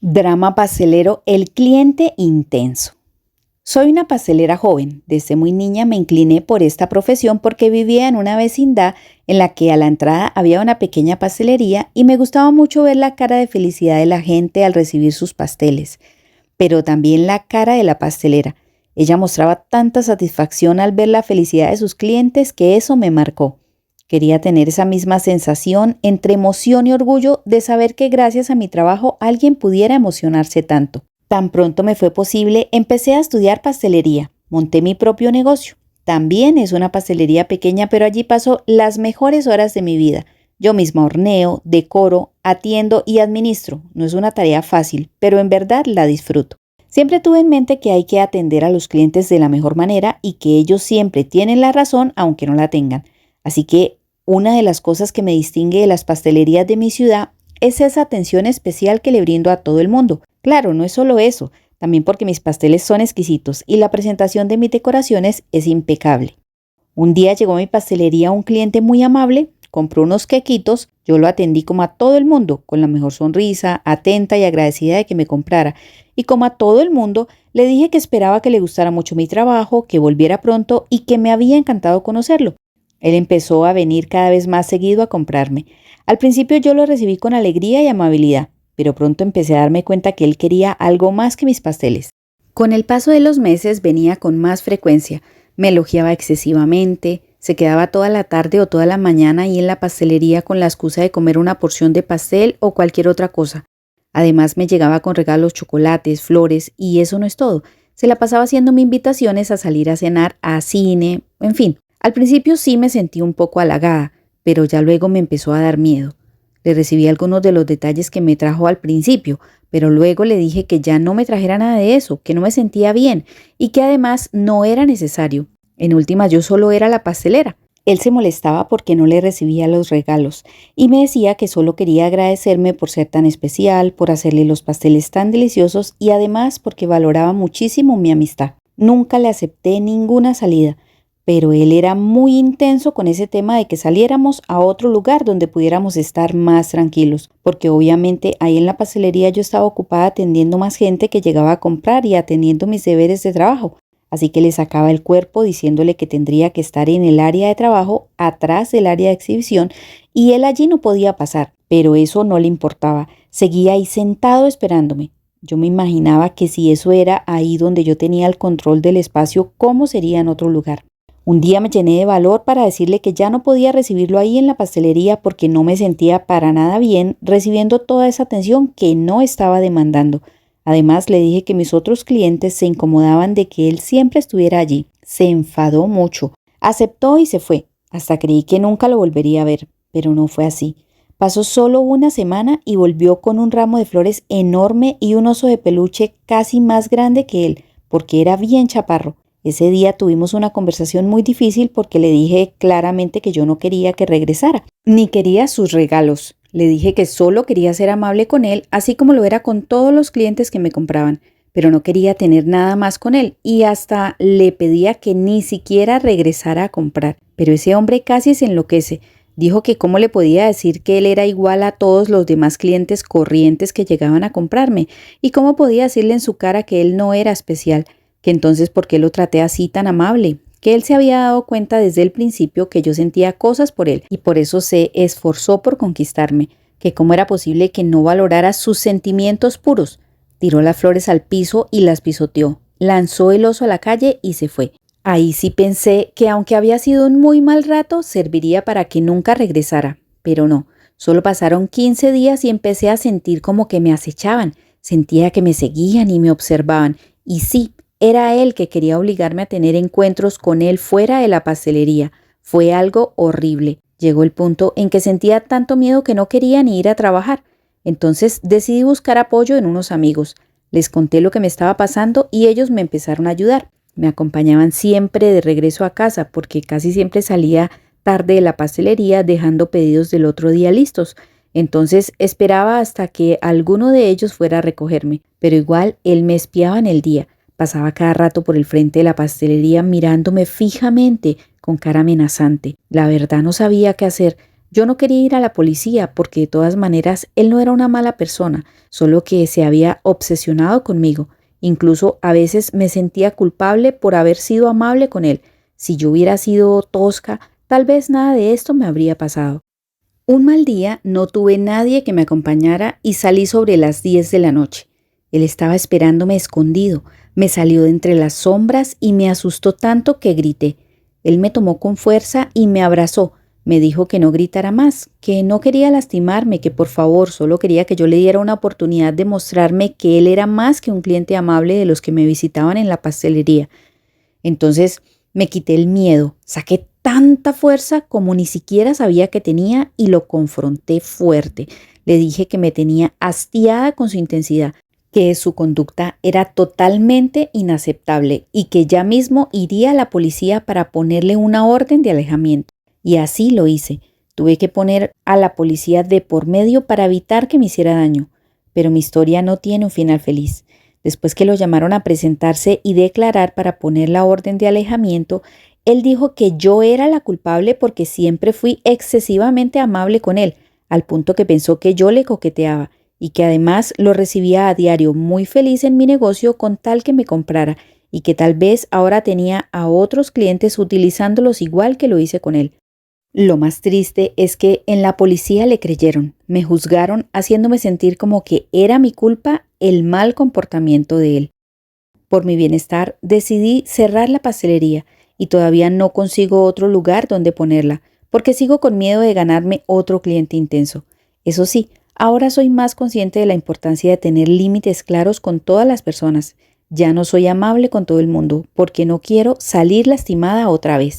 Drama pastelero, el cliente intenso. Soy una pastelera joven. Desde muy niña me incliné por esta profesión porque vivía en una vecindad en la que a la entrada había una pequeña pastelería y me gustaba mucho ver la cara de felicidad de la gente al recibir sus pasteles, pero también la cara de la pastelera. Ella mostraba tanta satisfacción al ver la felicidad de sus clientes que eso me marcó. Quería tener esa misma sensación entre emoción y orgullo de saber que gracias a mi trabajo alguien pudiera emocionarse tanto. Tan pronto me fue posible, empecé a estudiar pastelería. Monté mi propio negocio. También es una pastelería pequeña, pero allí paso las mejores horas de mi vida. Yo misma horneo, decoro, atiendo y administro. No es una tarea fácil, pero en verdad la disfruto. Siempre tuve en mente que hay que atender a los clientes de la mejor manera y que ellos siempre tienen la razón aunque no la tengan. Así que una de las cosas que me distingue de las pastelerías de mi ciudad es esa atención especial que le brindo a todo el mundo. Claro, no es solo eso, también porque mis pasteles son exquisitos y la presentación de mis decoraciones es impecable. Un día llegó a mi pastelería un cliente muy amable, compró unos quequitos, yo lo atendí como a todo el mundo, con la mejor sonrisa, atenta y agradecida de que me comprara. Y como a todo el mundo, le dije que esperaba que le gustara mucho mi trabajo, que volviera pronto y que me había encantado conocerlo. Él empezó a venir cada vez más seguido a comprarme. Al principio yo lo recibí con alegría y amabilidad, pero pronto empecé a darme cuenta que él quería algo más que mis pasteles. Con el paso de los meses venía con más frecuencia, me elogiaba excesivamente, se quedaba toda la tarde o toda la mañana ahí en la pastelería con la excusa de comer una porción de pastel o cualquier otra cosa. Además me llegaba con regalos, chocolates, flores y eso no es todo. Se la pasaba haciéndome invitaciones a salir a cenar, a cine, en fin. Al principio sí me sentí un poco halagada, pero ya luego me empezó a dar miedo. Le recibí algunos de los detalles que me trajo al principio, pero luego le dije que ya no me trajera nada de eso, que no me sentía bien y que además no era necesario. En últimas yo solo era la pastelera. Él se molestaba porque no le recibía los regalos y me decía que solo quería agradecerme por ser tan especial, por hacerle los pasteles tan deliciosos y además porque valoraba muchísimo mi amistad. Nunca le acepté ninguna salida, pero él era muy intenso con ese tema de que saliéramos a otro lugar donde pudiéramos estar más tranquilos, porque obviamente ahí en la pastelería yo estaba ocupada atendiendo más gente que llegaba a comprar y atendiendo mis deberes de trabajo. Así que le sacaba el cuerpo diciéndole que tendría que estar en el área de trabajo, atrás del área de exhibición, y él allí no podía pasar, pero eso no le importaba, seguía ahí sentado esperándome. Yo me imaginaba que si eso era ahí donde yo tenía el control del espacio, ¿cómo sería en otro lugar? Un día me llené de valor para decirle que ya no podía recibirlo ahí en la pastelería porque no me sentía para nada bien recibiendo toda esa atención que no estaba demandando. Además, le dije que mis otros clientes se incomodaban de que él siempre estuviera allí. Se enfadó mucho. Aceptó y se fue. Hasta creí que nunca lo volvería a ver, pero no fue así. Pasó solo una semana y volvió con un ramo de flores enorme y un oso de peluche casi más grande que él, porque era bien chaparro. Ese día tuvimos una conversación muy difícil porque le dije claramente que yo no quería que regresara, ni quería sus regalos. Le dije que solo quería ser amable con él, así como lo era con todos los clientes que me compraban, pero no quería tener nada más con él y hasta le pedía que ni siquiera regresara a comprar. Pero ese hombre casi se enloquece. Dijo que cómo le podía decir que él era igual a todos los demás clientes corrientes que llegaban a comprarme y cómo podía decirle en su cara que él no era especial, que entonces por qué lo traté así tan amable, que él se había dado cuenta desde el principio que yo sentía cosas por él y por eso se esforzó por conquistarme, que cómo era posible que no valorara sus sentimientos puros. Tiró las flores al piso y las pisoteó, lanzó el oso a la calle y se fue. Ahí sí pensé que aunque había sido un muy mal rato, serviría para que nunca regresara, pero no. Solo pasaron 15 días y empecé a sentir como que me acechaban, sentía que me seguían y me observaban, y sí, era él que quería obligarme a tener encuentros con él fuera de la pastelería. Fue algo horrible. Llegó el punto en que sentía tanto miedo que no quería ni ir a trabajar. Entonces decidí buscar apoyo en unos amigos. Les conté lo que me estaba pasando y ellos me empezaron a ayudar. Me acompañaban siempre de regreso a casa porque casi siempre salía tarde de la pastelería dejando pedidos del otro día listos. Entonces esperaba hasta que alguno de ellos fuera a recogerme, pero igual él me espiaba en el día. Pasaba cada rato por el frente de la pastelería mirándome fijamente con cara amenazante. La verdad no sabía qué hacer. Yo no quería ir a la policía porque de todas maneras él no era una mala persona, solo que se había obsesionado conmigo. Incluso a veces me sentía culpable por haber sido amable con él. Si yo hubiera sido tosca, tal vez nada de esto me habría pasado. Un mal día no tuve nadie que me acompañara y salí sobre las 10 de la noche. Él estaba esperándome escondido, me salió de entre las sombras y me asustó tanto que grité. Él me tomó con fuerza y me abrazó. Me dijo que no gritara más, que no quería lastimarme, que por favor solo quería que yo le diera una oportunidad de mostrarme que él era más que un cliente amable de los que me visitaban en la pastelería. Entonces me quité el miedo, saqué tanta fuerza como ni siquiera sabía que tenía y lo confronté fuerte. Le dije que me tenía hastiada con su intensidad, que su conducta era totalmente inaceptable y que ya mismo iría a la policía para ponerle una orden de alejamiento. Y así lo hice. Tuve que poner a la policía de por medio para evitar que me hiciera daño. Pero mi historia no tiene un final feliz. Después que lo llamaron a presentarse y declarar para poner la orden de alejamiento, él dijo que yo era la culpable porque siempre fui excesivamente amable con él, al punto que pensó que yo le coqueteaba y que además lo recibía a diario muy feliz en mi negocio con tal que me comprara y que tal vez ahora tenía a otros clientes utilizándolos igual que lo hice con él. Lo más triste es que en la policía le creyeron, me juzgaron haciéndome sentir como que era mi culpa el mal comportamiento de él. Por mi bienestar decidí cerrar la pastelería y todavía no consigo otro lugar donde ponerla, porque sigo con miedo de ganarme otro cliente intenso. Eso sí, ahora soy más consciente de la importancia de tener límites claros con todas las personas. Ya no soy amable con todo el mundo porque no quiero salir lastimada otra vez.